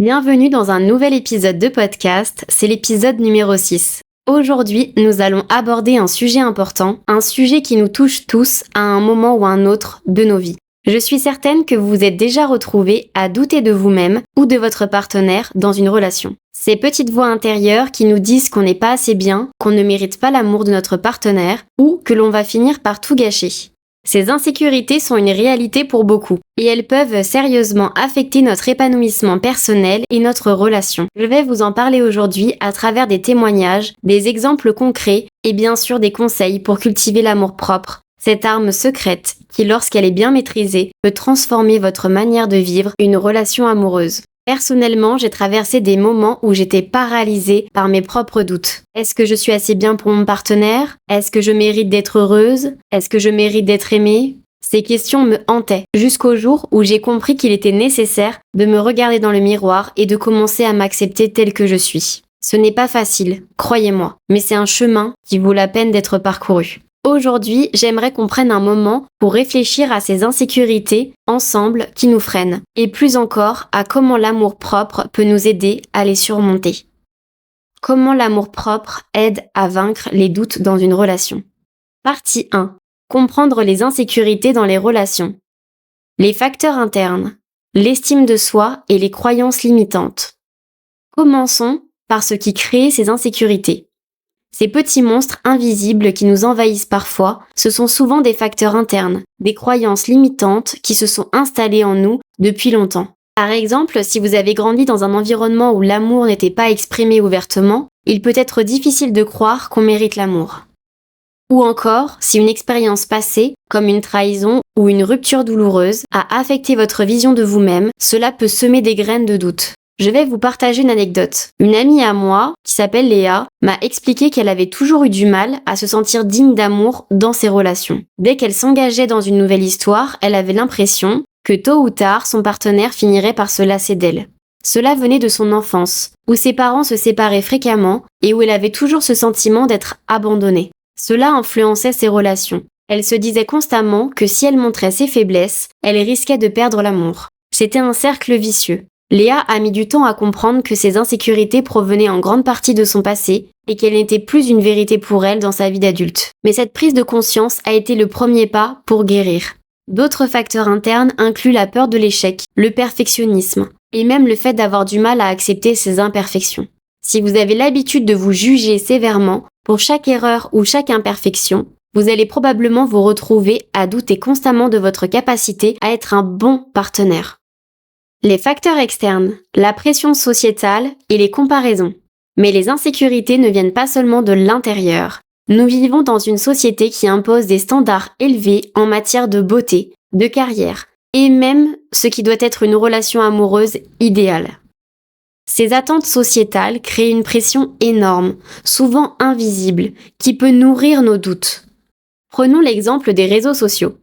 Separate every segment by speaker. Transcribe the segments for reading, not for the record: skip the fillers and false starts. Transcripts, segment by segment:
Speaker 1: Bienvenue dans un nouvel épisode de podcast, c'est l'épisode numéro 6. Aujourd'hui, nous allons aborder un sujet important, un sujet qui nous touche tous à un moment ou un autre de nos vies. Je suis certaine que vous vous êtes déjà retrouvés à douter de vous-même ou de votre partenaire dans une relation. Ces petites voix intérieures qui nous disent qu'on n'est pas assez bien, qu'on ne mérite pas l'amour de notre partenaire ou que l'on va finir par tout gâcher. Ces insécurités sont une réalité pour beaucoup et elles peuvent sérieusement affecter notre épanouissement personnel et notre relation. Je vais vous en parler aujourd'hui à travers des témoignages, des exemples concrets et bien sûr des conseils pour cultiver l'amour-propre, cette arme secrète qui, lorsqu'elle est bien maîtrisée, peut transformer votre manière de vivre une relation amoureuse. Personnellement, j'ai traversé des moments où j'étais paralysée par mes propres doutes. Est-ce que je suis assez bien pour mon partenaire? Est-ce que je mérite d'être heureuse? Est-ce que je mérite d'être aimée? Ces questions me hantaient, jusqu'au jour où j'ai compris qu'il était nécessaire de me regarder dans le miroir et de commencer à m'accepter telle que je suis. Ce n'est pas facile, croyez-moi, mais c'est un chemin qui vaut la peine d'être parcouru. Aujourd'hui, j'aimerais qu'on prenne un moment pour réfléchir à ces insécurités ensemble qui nous freinent, et plus encore à comment l'amour-propre peut nous aider à les surmonter. Comment l'amour-propre aide à vaincre les doutes dans une relation. Partie 1. Comprendre les insécurités dans les relations. Les facteurs internes, l'estime de soi et les croyances limitantes. Commençons par ce qui crée ces insécurités. Ces petits monstres invisibles qui nous envahissent parfois, ce sont souvent des facteurs internes, des croyances limitantes qui se sont installées en nous depuis longtemps. Par exemple, si vous avez grandi dans un environnement où l'amour n'était pas exprimé ouvertement, il peut être difficile de croire qu'on mérite l'amour. Ou encore, si une expérience passée, comme une trahison ou une rupture douloureuse, a affecté votre vision de vous-même, cela peut semer des graines de doute. Je vais vous partager une anecdote. Une amie à moi, qui s'appelle Léa, m'a expliqué qu'elle avait toujours eu du mal à se sentir digne d'amour dans ses relations. Dès qu'elle s'engageait dans une nouvelle histoire, elle avait l'impression que tôt ou tard, son partenaire finirait par se lasser d'elle. Cela venait de son enfance, où ses parents se séparaient fréquemment et où elle avait toujours ce sentiment d'être abandonnée. Cela influençait ses relations. Elle se disait constamment que si elle montrait ses faiblesses, elle risquait de perdre l'amour. C'était un cercle vicieux. Léa a mis du temps à comprendre que ses insécurités provenaient en grande partie de son passé et qu'elle n'était plus une vérité pour elle dans sa vie d'adulte. Mais cette prise de conscience a été le premier pas pour guérir. D'autres facteurs internes incluent la peur de l'échec, le perfectionnisme et même le fait d'avoir du mal à accepter ses imperfections. Si vous avez l'habitude de vous juger sévèrement pour chaque erreur ou chaque imperfection, vous allez probablement vous retrouver à douter constamment de votre capacité à être un bon partenaire. Les facteurs externes, la pression sociétale et les comparaisons. Mais les insécurités ne viennent pas seulement de l'intérieur. Nous vivons dans une société qui impose des standards élevés en matière de beauté, de carrière, et même ce qui doit être une relation amoureuse idéale. Ces attentes sociétales créent une pression énorme, souvent invisible, qui peut nourrir nos doutes. Prenons l'exemple des réseaux sociaux.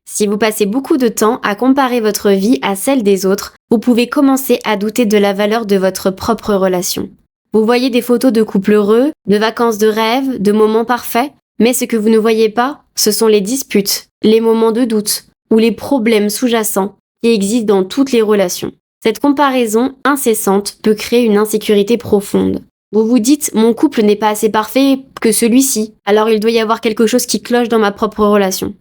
Speaker 1: Si vous passez beaucoup de temps à comparer votre vie à celle des autres, vous pouvez commencer à douter de la valeur de votre propre relation. Vous voyez des photos de couples heureux, de vacances de rêve, de moments parfaits, mais ce que vous ne voyez pas, ce sont les disputes, les moments de doute ou les problèmes sous-jacents qui existent dans toutes les relations. Cette comparaison incessante peut créer une insécurité profonde. Vous vous dites « mon couple n'est pas assez parfait que celui-ci, alors il doit y avoir quelque chose qui cloche dans ma propre relation ».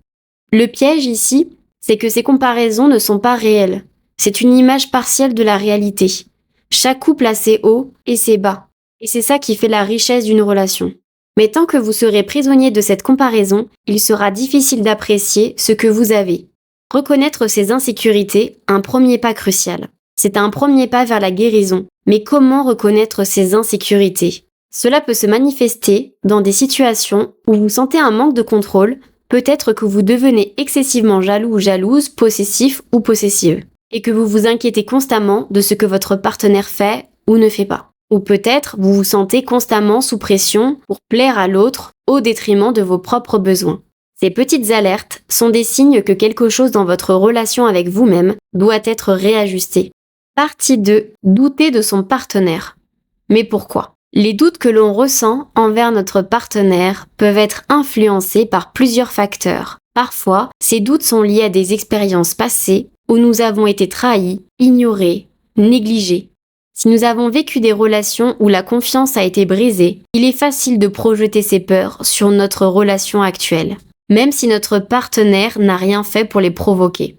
Speaker 1: Le piège ici, c'est que ces comparaisons ne sont pas réelles. C'est une image partielle de la réalité. Chaque couple a ses hauts et ses bas. Et c'est ça qui fait la richesse d'une relation. Mais tant que vous serez prisonnier de cette comparaison, il sera difficile d'apprécier ce que vous avez. Reconnaître ces insécurités, un premier pas crucial. C'est un premier pas vers la guérison. Mais comment reconnaître ces insécurités? Cela peut se manifester dans des situations où vous sentez un manque de contrôle. Peut-être que vous devenez excessivement jaloux ou jalouse, possessif ou possessive, et que vous vous inquiétez constamment de ce que votre partenaire fait ou ne fait pas. Ou peut-être vous vous sentez constamment sous pression pour plaire à l'autre au détriment de vos propres besoins. Ces petites alertes sont des signes que quelque chose dans votre relation avec vous-même doit être réajusté. Partie 2. Douter de son partenaire. Mais pourquoi ? Les doutes que l'on ressent envers notre partenaire peuvent être influencés par plusieurs facteurs. Parfois, ces doutes sont liés à des expériences passées où nous avons été trahis, ignorés, négligés. Si nous avons vécu des relations où la confiance a été brisée, il est facile de projeter ces peurs sur notre relation actuelle, même si notre partenaire n'a rien fait pour les provoquer.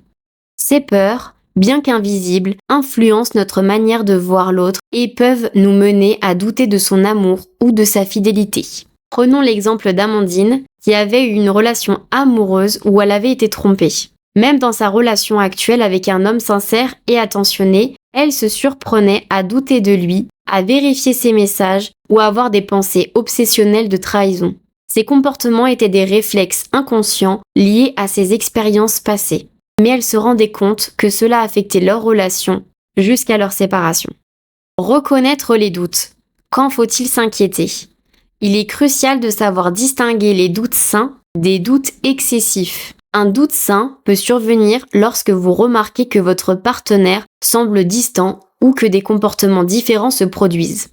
Speaker 1: Ces peurs, bien qu'invisibles, influencent notre manière de voir l'autre et peuvent nous mener à douter de son amour ou de sa fidélité. Prenons l'exemple d'Amandine, qui avait eu une relation amoureuse où elle avait été trompée. Même dans sa relation actuelle avec un homme sincère et attentionné, elle se surprenait à douter de lui, à vérifier ses messages ou à avoir des pensées obsessionnelles de trahison. Ces comportements étaient des réflexes inconscients liés à ses expériences passées. Mais elle se rendait compte que cela affectait leur relation jusqu'à leur séparation. Reconnaître les doutes. Quand faut-il s'inquiéter ? Il est crucial de savoir distinguer les doutes sains des doutes excessifs. Un doute sain peut survenir lorsque vous remarquez que votre partenaire semble distant ou que des comportements différents se produisent.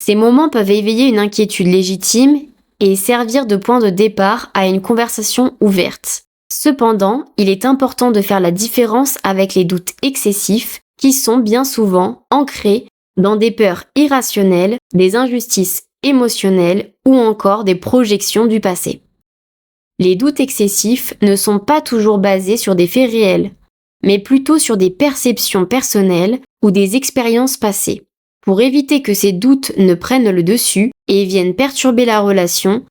Speaker 1: Ces moments peuvent éveiller une inquiétude légitime et servir de point de départ à une conversation ouverte. Cependant, il est important de faire la différence avec les doutes excessifs qui sont bien souvent ancrés dans des peurs irrationnelles, des injustices émotionnelles ou encore des projections du passé. Les doutes excessifs ne sont pas toujours basés sur des faits réels, mais plutôt sur des perceptions personnelles ou des expériences passées. Pour éviter que ces doutes ne prennent le dessus et viennent perturber la relation,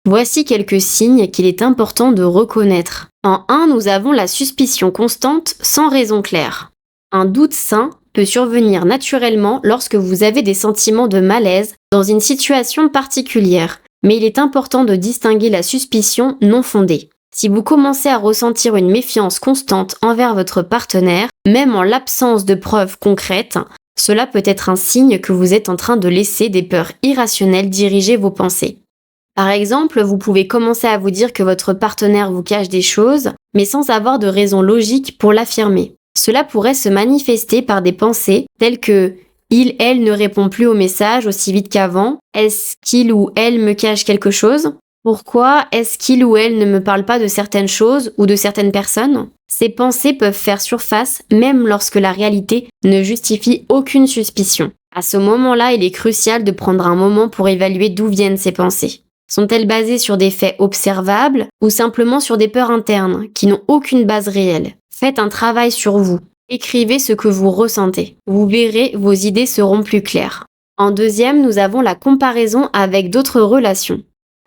Speaker 1: voici quelques signes qu'il est important de reconnaître. En 1, nous avons la suspicion constante sans raison claire. Un doute sain peut survenir naturellement lorsque vous avez des sentiments de malaise dans une situation particulière, mais il est important de distinguer la suspicion non fondée. Si vous commencez à ressentir une méfiance constante envers votre partenaire, même en l'absence de preuves concrètes, cela peut être un signe que vous êtes en train de laisser des peurs irrationnelles diriger vos pensées. Par exemple, vous pouvez commencer à vous dire que votre partenaire vous cache des choses, mais sans avoir de raison logique pour l'affirmer. Cela pourrait se manifester par des pensées telles que « il, elle ne répond plus aux messages aussi vite qu'avant »,« est-ce qu'il ou elle me cache quelque chose ?» Pourquoi est-ce qu'il ou elle ne me parle pas de certaines choses ou de certaines personnes ? Ces pensées peuvent faire surface même lorsque la réalité ne justifie aucune suspicion. À ce moment-là, il est crucial de prendre un moment pour évaluer d'où viennent ces pensées. Sont-elles basées sur des faits observables ou simplement sur des peurs internes qui n'ont aucune base réelle ? Faites un travail sur vous. Écrivez ce que vous ressentez. Vous verrez, vos idées seront plus claires. En deuxième, nous avons la comparaison avec d'autres relations.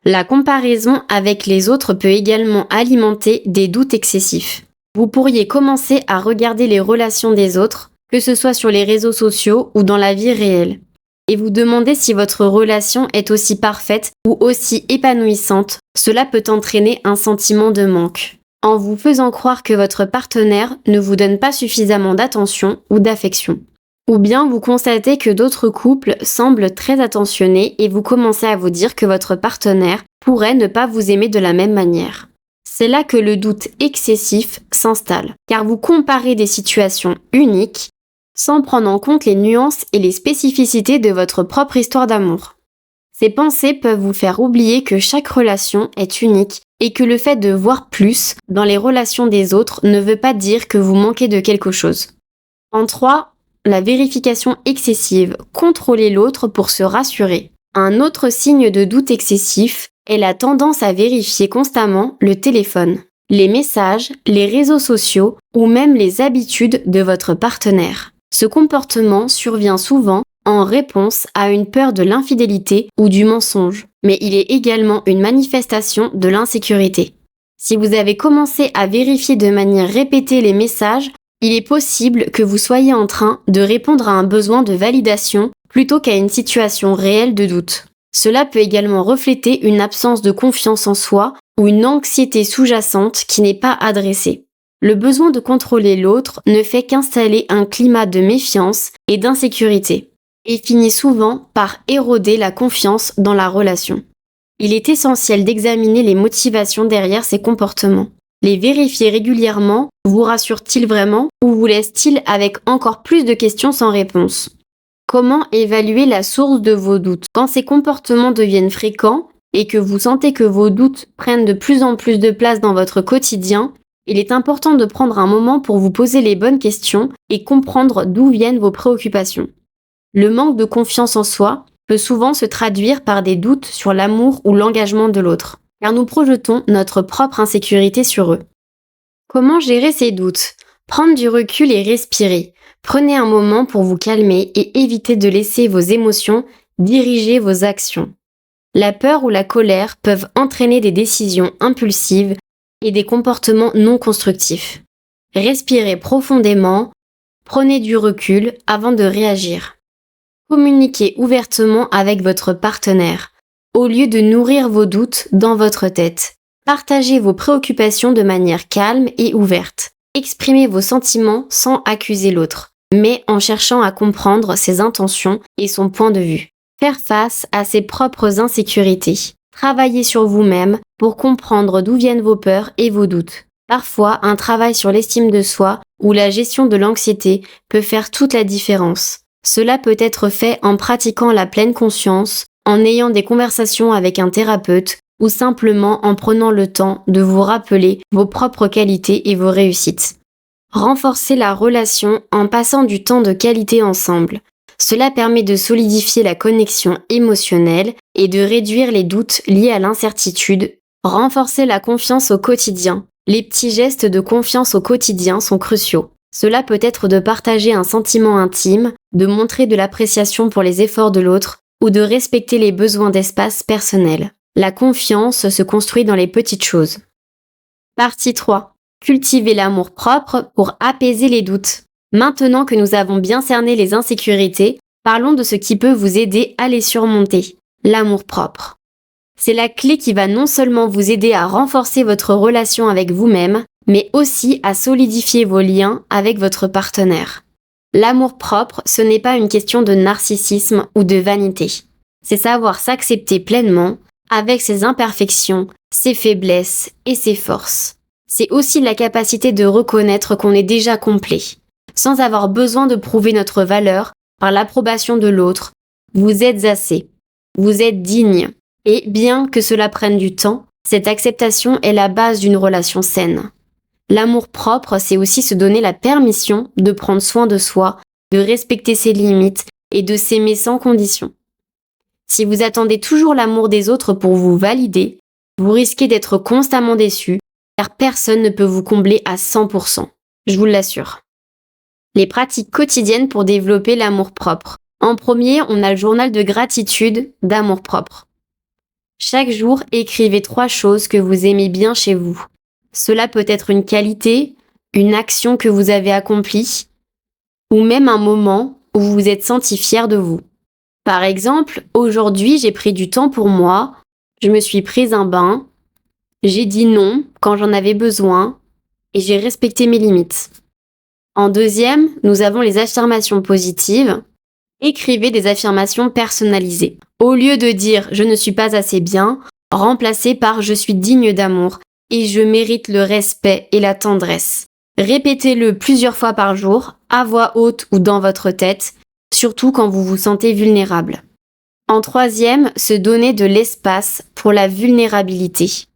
Speaker 1: La comparaison avec les autres peut également alimenter des doutes excessifs. Vous pourriez commencer à regarder les relations des autres, que ce soit sur les réseaux sociaux ou dans la vie réelle, et vous demander si votre relation est aussi parfaite ou aussi épanouissante. Cela peut entraîner un sentiment de manque, en vous faisant croire que votre partenaire ne vous donne pas suffisamment d'attention ou d'affection. Ou bien vous constatez que d'autres couples semblent très attentionnés et vous commencez à vous dire que votre partenaire pourrait ne pas vous aimer de la même manière. C'est là que le doute excessif s'installe, car vous comparez des situations uniques sans prendre en compte les nuances et les spécificités de votre propre histoire d'amour. Ces pensées peuvent vous faire oublier que chaque relation est unique et que le fait de voir plus dans les relations des autres ne veut pas dire que vous manquez de quelque chose. En 3, la vérification excessive, contrôler l'autre pour se rassurer. Un autre signe de doute excessif est la tendance à vérifier constamment le téléphone, les messages, les réseaux sociaux ou même les habitudes de votre partenaire. Ce comportement survient souvent en réponse à une peur de l'infidélité ou du mensonge, mais il est également une manifestation de l'insécurité. Si vous avez commencé à vérifier de manière répétée les messages, il est possible que vous soyez en train de répondre à un besoin de validation plutôt qu'à une situation réelle de doute. Cela peut également refléter une absence de confiance en soi ou une anxiété sous-jacente qui n'est pas adressée. Le besoin de contrôler l'autre ne fait qu'installer un climat de méfiance et d'insécurité, et finit souvent par éroder la confiance dans la relation. Il est essentiel d'examiner les motivations derrière ces comportements. Les vérifier régulièrement vous rassure-t-il vraiment ou vous laisse-t-il avec encore plus de questions sans réponse ? Comment évaluer la source de vos doutes ? Quand ces comportements deviennent fréquents et que vous sentez que vos doutes prennent de plus en plus de place dans votre quotidien, il est important de prendre un moment pour vous poser les bonnes questions et comprendre d'où viennent vos préoccupations. Le manque de confiance en soi peut souvent se traduire par des doutes sur l'amour ou l'engagement de l'autre, car nous projetons notre propre insécurité sur eux. Comment gérer ces doutes? Prendre du recul et respirer. Prenez un moment pour vous calmer et évitez de laisser vos émotions diriger vos actions. La peur ou la colère peuvent entraîner des décisions impulsives et des comportements non constructifs. Respirez profondément, prenez du recul avant de réagir. Communiquez ouvertement avec votre partenaire, au lieu de nourrir vos doutes dans votre tête. Partagez vos préoccupations de manière calme et ouverte. Exprimez vos sentiments sans accuser l'autre, mais en cherchant à comprendre ses intentions et son point de vue. Faire face à ses propres insécurités. Travaillez sur vous-même pour comprendre d'où viennent vos peurs et vos doutes. Parfois, un travail sur l'estime de soi ou la gestion de l'anxiété peut faire toute la différence. Cela peut être fait en pratiquant la pleine conscience, en ayant des conversations avec un thérapeute ou simplement en prenant le temps de vous rappeler vos propres qualités et vos réussites. Renforcez la relation en passant du temps de qualité ensemble. Cela permet de solidifier la connexion émotionnelle et de réduire les doutes liés à l'incertitude. Renforcer la confiance au quotidien. Les petits gestes de confiance au quotidien sont cruciaux. Cela peut être de partager un sentiment intime, de montrer de l'appréciation pour les efforts de l'autre ou de respecter les besoins d'espace personnel. La confiance se construit dans les petites choses. Partie 3. Cultiver l'amour-propre pour apaiser les doutes. Maintenant que nous avons bien cerné les insécurités, parlons de ce qui peut vous aider à les surmonter. L'amour-propre. C'est la clé qui va non seulement vous aider à renforcer votre relation avec vous-même, mais aussi à solidifier vos liens avec votre partenaire. L'amour-propre, ce n'est pas une question de narcissisme ou de vanité. C'est savoir s'accepter pleinement, avec ses imperfections, ses faiblesses et ses forces. C'est aussi la capacité de reconnaître qu'on est déjà complet, sans avoir besoin de prouver notre valeur par l'approbation de l'autre. Vous êtes assez, vous êtes digne, et bien que cela prenne du temps, cette acceptation est la base d'une relation saine. L'amour-propre, c'est aussi se donner la permission de prendre soin de soi, de respecter ses limites et de s'aimer sans condition. Si vous attendez toujours l'amour des autres pour vous valider, vous risquez d'être constamment déçu, car personne ne peut vous combler à 100%. Je vous l'assure. Les pratiques quotidiennes pour développer l'amour-propre. En premier, on a le journal de gratitude d'amour-propre. Chaque jour, écrivez 3 choses que vous aimez bien chez vous. Cela peut être une qualité, une action que vous avez accomplie, ou même un moment où vous vous êtes senti fier de vous. Par exemple, aujourd'hui, j'ai pris du temps pour moi, je me suis prise un bain, j'ai dit non quand j'en avais besoin et j'ai respecté mes limites. En deuxième, nous avons les affirmations positives. Écrivez des affirmations personnalisées. Au lieu de dire « je ne suis pas assez bien », remplacez par « je suis digne d'amour et je mérite le respect et la tendresse ». Répétez-le plusieurs fois par jour, à voix haute ou dans votre tête, surtout quand vous vous sentez vulnérable. En troisième, se donner de l'espace pour la vulnérabilité.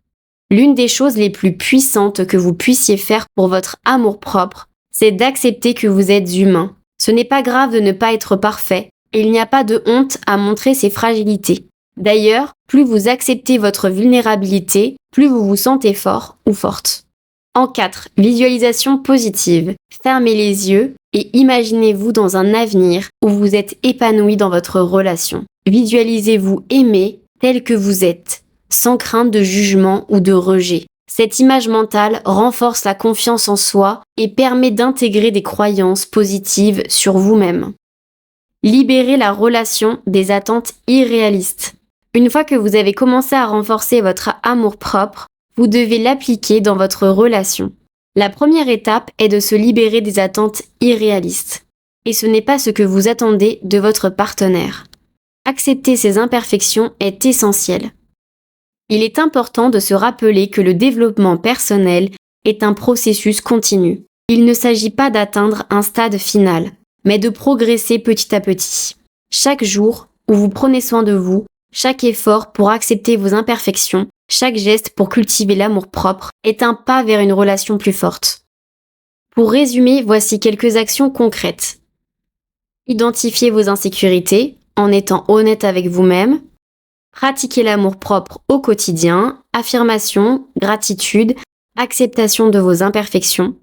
Speaker 1: L'une des choses les plus puissantes que vous puissiez faire pour votre amour-propre, c'est d'accepter que vous êtes humain. Ce n'est pas grave de ne pas être parfait, et il n'y a pas de honte à montrer ses fragilités. D'ailleurs, plus vous acceptez votre vulnérabilité, plus vous vous sentez fort ou forte. En 4, visualisation positive. Fermez les yeux et imaginez-vous dans un avenir où vous êtes épanoui dans votre relation. Visualisez-vous aimé tel que vous êtes, sans crainte de jugement ou de rejet. Cette image mentale renforce la confiance en soi et permet d'intégrer des croyances positives sur vous-même. Libérez la relation des attentes irréalistes. Une fois que vous avez commencé à renforcer votre amour-propre, vous devez l'appliquer dans votre relation. La première étape est de se libérer des attentes irréalistes. Et ce n'est pas ce que vous attendez de votre partenaire. Accepter ses imperfections est essentiel. Il est important de se rappeler que le développement personnel est un processus continu. Il ne s'agit pas d'atteindre un stade final, mais de progresser petit à petit. Chaque jour où vous prenez soin de vous, chaque effort pour accepter vos imperfections, chaque geste pour cultiver l'amour-propre est un pas vers une relation plus forte. Pour résumer, voici quelques actions concrètes. Identifiez vos insécurités en étant honnête avec vous-même. Pratiquez l'amour-propre au quotidien, affirmation, gratitude, acceptation de vos imperfections.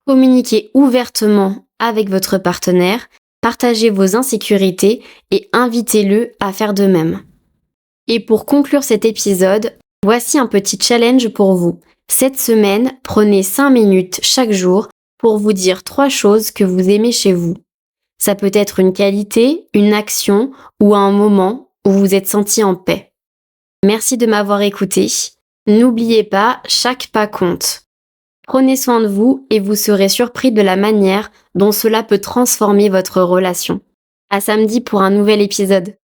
Speaker 1: Communiquez ouvertement avec votre partenaire, partagez vos insécurités et invitez-le à faire de même. Et pour conclure cet épisode, voici un petit challenge pour vous. Cette semaine, prenez 5 minutes chaque jour pour vous dire 3 choses que vous aimez chez vous. Ça peut être une qualité, une action ou un moment où vous vous êtes senti en paix. Merci de m'avoir écouté. N'oubliez pas, chaque pas compte. Prenez soin de vous et vous serez surpris de la manière dont cela peut transformer votre relation. À samedi pour un nouvel épisode.